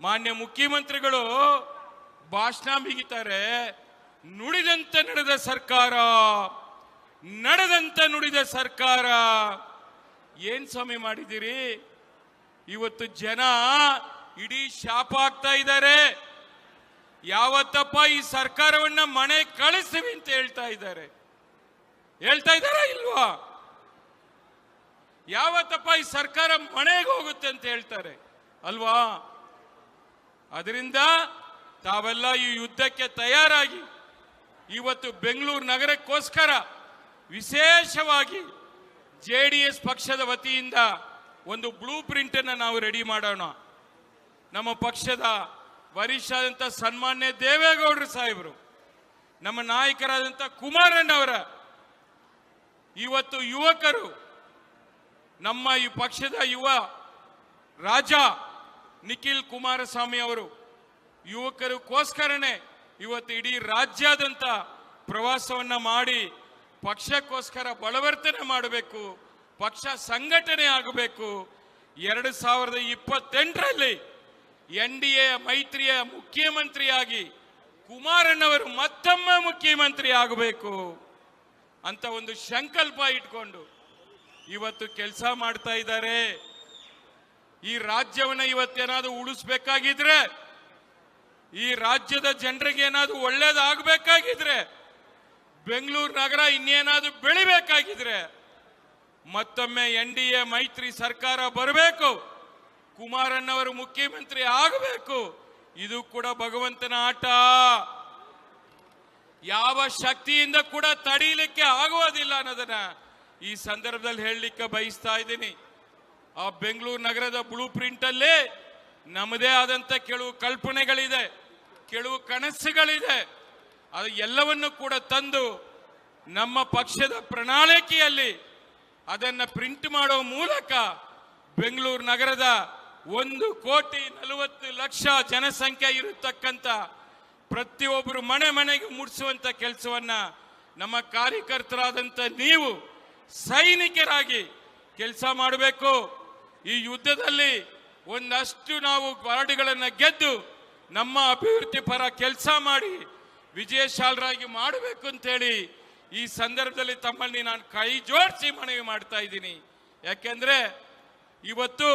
ಮಾನ್ಯ ಮುಖ್ಯಮಂತ್ರಿಗಳು ಭಾಷಣ ಬಿಗಿತಾರೆ. ನುಡಿದಂತೆ ನಡೆದ ಸರ್ಕಾರ, ನಡೆದಂತೆ ನುಡಿದ ಸರ್ಕಾರ. ಏನ್ ಸ್ವಾಮಿ ಮಾಡಿದಿರಿ? ಇವತ್ತು ಜನ ಇಡೀ ಶಾಪ ಆಗ್ತಾ ಇದ್ದಾರೆ. ಯಾವತ್ತಪ್ಪ ಈ ಸರ್ಕಾರವನ್ನ ಮನೆ ಕಳಿಸ್ತೀವಿ ಅಂತ ಹೇಳ್ತಾ ಇದ್ದಾರೆ ಇಲ್ವಾ? ಯಾವತ್ತಪ್ಪ ಈ ಸರ್ಕಾರ ಮನೆಗೆ ಹೋಗುತ್ತೆ ಅಂತ ಹೇಳ್ತಾರೆ ಅಲ್ವಾ? ಅದರಿಂದ ತಾವೆಲ್ಲ ಈ ಯುದ್ಧಕ್ಕೆ ತಯಾರಾಗಿ ಇವತ್ತು ಬೆಂಗಳೂರು ನಗರಕ್ಕೋಸ್ಕರ ವಿಶೇಷವಾಗಿ ಜೆಡಿಎಸ್ ಪಕ್ಷದ ವತಿಯಿಂದ ಒಂದು ಬ್ಲೂ ಪ್ರಿಂಟ್ ಅನ್ನು ನಾವು ರೆಡಿ ಮಾಡೋಣ. ನಮ್ಮ ಪಕ್ಷದ ವರಿಷ್ಠರಾದಂಥ ಸನ್ಮಾನ್ಯ ದೇವೇಗೌಡರು ಸಾಹೇಬರು, ನಮ್ಮ ನಾಯಕರಾದಂಥ ಕುಮಾರಣ್ಣವರ ಇವತ್ತು ಯುವಕರು, ನಮ್ಮ ಈ ಪಕ್ಷದ ಯುವ ರಾಜ ನಿಖಿಲ್ ಕುಮಾರಸ್ವಾಮಿ ಅವರು ಯುವಕರಿಗೋಸ್ಕರನೇ ಇವತ್ತು ಇಡೀ ರಾಜ್ಯಾದ್ಯಂತ ಪ್ರವಾಸವನ್ನ ಮಾಡಿ ಪಕ್ಷಕ್ಕೋಸ್ಕರ ಬಲವರ್ತನೆ ಮಾಡಬೇಕು, ಪಕ್ಷ ಸಂಘಟನೆ ಆಗಬೇಕು. 2028ರಲ್ಲಿ NDA ಮೈತ್ರಿಯ ಮುಖ್ಯಮಂತ್ರಿಯಾಗಿ ಕುಮಾರಣ್ಣವರು ಮತ್ತೊಮ್ಮೆ ಮುಖ್ಯಮಂತ್ರಿ ಆಗಬೇಕು ಅಂತ ಒಂದು ಸಂಕಲ್ಪ ಇಟ್ಕೊಂಡು ಇವತ್ತು ಕೆಲಸ ಮಾಡ್ತಾ ಇದ್ದಾರೆ. ಈ ರಾಜ್ಯವನ್ನ ಇವತ್ತೇನಾದ್ರೂ ಉಳಿಸ್ಬೇಕಾಗಿದ್ರೆ, ಈ ರಾಜ್ಯದ ಜನರಿಗೆ ಏನಾದ್ರೂ ಒಳ್ಳೇದಾಗಬೇಕಾಗಿದ್ರೆ, ಬೆಂಗಳೂರು ನಗರ ಇನ್ನೇನಾದ್ರೂ ಬೆಳಿಬೇಕಾಗಿದ್ರೆ ಮತ್ತೊಮ್ಮೆ NDA ಮೈತ್ರಿ ಸರ್ಕಾರ ಬರಬೇಕು, ಕುಮಾರಣ್ಣವರು ಮುಖ್ಯಮಂತ್ರಿ ಆಗಬೇಕು. ಇದು ಕೂಡ ಭಗವಂತನ ಆಟ. ಯಾವ ಶಕ್ತಿಯಿಂದ ಕೂಡ ತಡೀಲಿಕ್ಕೆ ಆಗುವುದಿಲ್ಲ ಅನ್ನೋದನ್ನ ಈ ಸಂದರ್ಭದಲ್ಲಿ ಹೇಳಲಿಕ್ಕೆ ಬಯಸ್ತಾ ಇದ್ದೀನಿ. ಆ ಬೆಂಗಳೂರು ನಗರದ ಬ್ಲೂ ಪ್ರಿಂಟ್ ಅಲ್ಲಿ ನಮ್ಮದೇ ಆದಂತ ಕೆಲವು ಕಲ್ಪನೆಗಳಿದೆ, ಕೆಲವು ಕನಸುಗಳಿದೆ. ಅದು ಎಲ್ಲವನ್ನು ಕೂಡ ತಂದು ನಮ್ಮ ಪಕ್ಷದ ಪ್ರಣಾಳಿಕೆಯಲ್ಲಿ ಅದನ್ನ ಪ್ರಿಂಟ್ ಮಾಡೋ ಮೂಲಕ ಬೆಂಗಳೂರು ನಗರದ 1,40,00,000 ಜನಸಂಖ್ಯೆ ಇರತಕ್ಕಂತ ಪ್ರತಿಯೊಬ್ಬರು ಮನೆ ಮನೆಗೆ ಮುಟ್ಟಿಸುವಂತ ಕೆಲಸವನ್ನ ನಮ್ಮ ಕಾರ್ಯಕರ್ತರಾದಂತ ನೀವು ಸೈನಿಕರಾಗಿ ಕೆಲಸ ಮಾಡಬೇಕು. ಈ ಯುದ್ಧದಲ್ಲಿ ಒಂದಷ್ಟು ನಾವು ಹೋರಾಟಗಳನ್ನು ಗೆದ್ದು ನಮ್ಮ ಅಭಿವೃದ್ಧಿ ಪರ ಕೆಲಸ ಮಾಡಿ ವಿಜಯಶಾಲರಾಗಿ ಮಾಡಬೇಕು ಅಂತೇಳಿ ಈ ಸಂದರ್ಭದಲ್ಲಿ ತಮ್ಮಲ್ಲಿ ನಾನು ಕೈ ಜೋಡಿಸಿ ಮನವಿ ಮಾಡ್ತಾ ಇದ್ದೀನಿ. ಯಾಕೆಂದ್ರೆ ಇವತ್ತು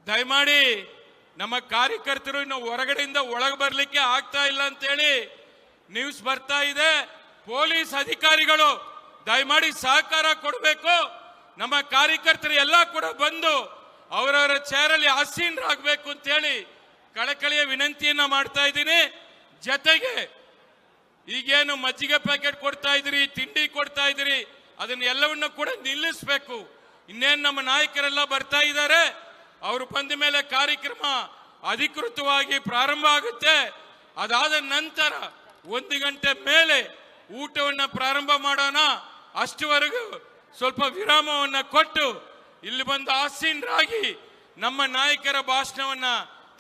ದಯಮಾಡಿ ನಮ್ಮ ಕಾರ್ಯಕರ್ತರು ಇನ್ನು ಹೊರಗಡೆಯಿಂದ ಒಳಗೆ ಬರ್ಲಿಕ್ಕೆ ಆಗ್ತಾ ಇಲ್ಲ ಅಂತೇಳಿ ನ್ಯೂಸ್ ಬರ್ತಾ ಇದೆ. ಪೊಲೀಸ್ ಅಧಿಕಾರಿಗಳು ದಯಮಾಡಿ ಸಹಕಾರ ಕೊಡಬೇಕು. ನಮ್ಮ ಕಾರ್ಯಕರ್ತರು ಎಲ್ಲ ಕೂಡ ಬಂದು ಅವರವರ ಚೇರಲ್ಲಿ ಆಸೀನರಾಗಬೇಕು ಅಂತೇಳಿ ಕಳಕಳಿಯ ವಿನಂತಿಯನ್ನ ಮಾಡ್ತಾ ಇದ್ದೀನಿ. ಜೊತೆಗೆ ಈಗೇನು ಮಜ್ಜಿಗೆ ಪ್ಯಾಕೆಟ್ ಕೊಡ್ತಾ ಇದ್ರಿ, ತಿಂಡಿ ಕೊಡ್ತಾ ಇದ್ರಿ, ಅದನ್ನ ಎಲ್ಲವನ್ನ ಕೂಡ ನಿಲ್ಲಿಸಬೇಕು. ಇನ್ನೇನು ನಮ್ಮ ನಾಯಕರೆಲ್ಲ ಬರ್ತಾ ಇದ್ದಾರೆ, ಅವರು ಬಂದ ಮೇಲೆ ಕಾರ್ಯಕ್ರಮ ಅಧಿಕೃತವಾಗಿ ಪ್ರಾರಂಭ ಆಗುತ್ತೆ. ಅದಾದ ನಂತರ 1 ಗಂಟೆ ಮೇಲೆ ಊಟವನ್ನ ಪ್ರಾರಂಭ ಮಾಡೋಣ. ಅಷ್ಟುವರೆಗೂ ಸ್ವಲ್ಪ ವಿರಾಮವನ್ನ ಕೊಟ್ಟು ಇಲ್ಲಿ ಬಂದು ಆಸೀನರಾಗಿ ನಮ್ಮ ನಾಯಕರ ಭಾಷಣವನ್ನ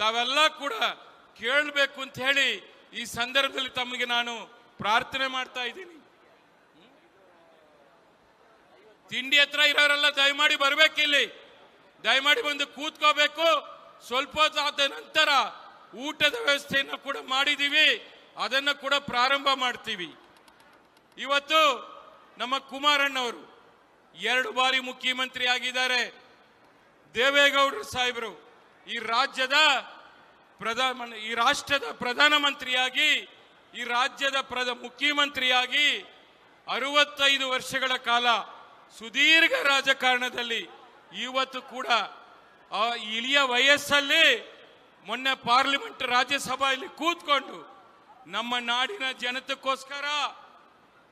ತಾವೆಲ್ಲ ಕೂಡ ಕೇಳಬೇಕು ಅಂತ ಹೇಳಿ ಈ ಸಂದರ್ಭದಲ್ಲಿ ತಮಗೆ ನಾನು ಪ್ರಾರ್ಥನೆ ಮಾಡ್ತಾ ಇದ್ದೀನಿ. ತಿಂಡಿ ಹತ್ರ ಇರೋರೆಲ್ಲ ದಯಮಾಡಿ ಬರ್ಬೇಕಿಲ್ಲಿ, ದಯಮಾಡಿ ಬಂದು ಕೂತ್ಕೋಬೇಕು. ಸ್ವಲ್ಪ ಹೊತ್ತಾದ ನಂತರ ಊಟದ ವ್ಯವಸ್ಥೆಯನ್ನು ಕೂಡ ಮಾಡಿದೀವಿ, ಅದನ್ನು ಕೂಡ ಪ್ರಾರಂಭ ಮಾಡ್ತೀವಿ. ಇವತ್ತು ನಮ್ಮ ಕುಮಾರಣ್ಣವರು 2 ಬಾರಿ ಮುಖ್ಯಮಂತ್ರಿ ಆಗಿದ್ದಾರೆ. ದೇವೇಗೌಡರು ಸಾಹೇಬರು ಈ ರಾಷ್ಟ್ರದ ಪ್ರಧಾನಮಂತ್ರಿಯಾಗಿ, ಈ ರಾಜ್ಯದ ಮುಖ್ಯಮಂತ್ರಿಯಾಗಿ 65 ವರ್ಷಗಳ ಕಾಲ ಸುದೀರ್ಘ ರಾಜಕಾರಣದಲ್ಲಿ ಇವತ್ತು ಕೂಡ ಆ ಇಳಿಯ ವಯಸ್ಸಲ್ಲಿ ಮೊನ್ನೆ ಪಾರ್ಲಿಮೆಂಟ್ ರಾಜ್ಯಸಭೆಯಲ್ಲಿ ಕೂತ್ಕೊಂಡು ನಮ್ಮ ನಾಡಿನ ಜನತೆಗೋಸ್ಕರ,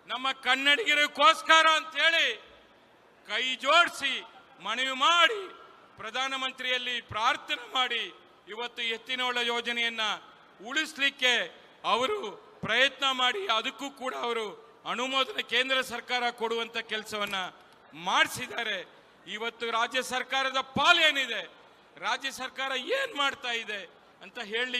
ನಮ್ಮ ಕನ್ನಡಿಗರಿಗೋಸ್ಕರ ಅಂತೇಳಿ ಕೈ ಜೋಡಿಸಿ ಮನವಿ ಮಾಡಿ ಪ್ರಧಾನಮಂತ್ರಿಯಲ್ಲಿ ಪ್ರಾರ್ಥನೆ ಮಾಡಿ ಇವತ್ತು ಎತ್ತಿನಹೊಳೆ ಯೋಜನೆಯನ್ನ ಉಳಿಸ್ಲಿಕ್ಕೆ ಅವರು ಪ್ರಯತ್ನ ಮಾಡಿ ಅದಕ್ಕೂ ಕೂಡ ಅವರು ಅನುಮೋದನೆ ಕೇಂದ್ರ ಸರ್ಕಾರ ಕೊಡುವಂತ ಕೆಲಸವನ್ನ ಮಾಡಿಸಿದ್ದಾರೆ. ಇವತ್ತು ರಾಜ್ಯ ಸರ್ಕಾರದ ಪಾಲು ಏನಿದೆ, ರಾಜ್ಯ ಸರ್ಕಾರ ಏನ್ ಮಾಡ್ತಾ ಇದೆ ಅಂತ ಹೇಳಲಿಕ್ಕೆ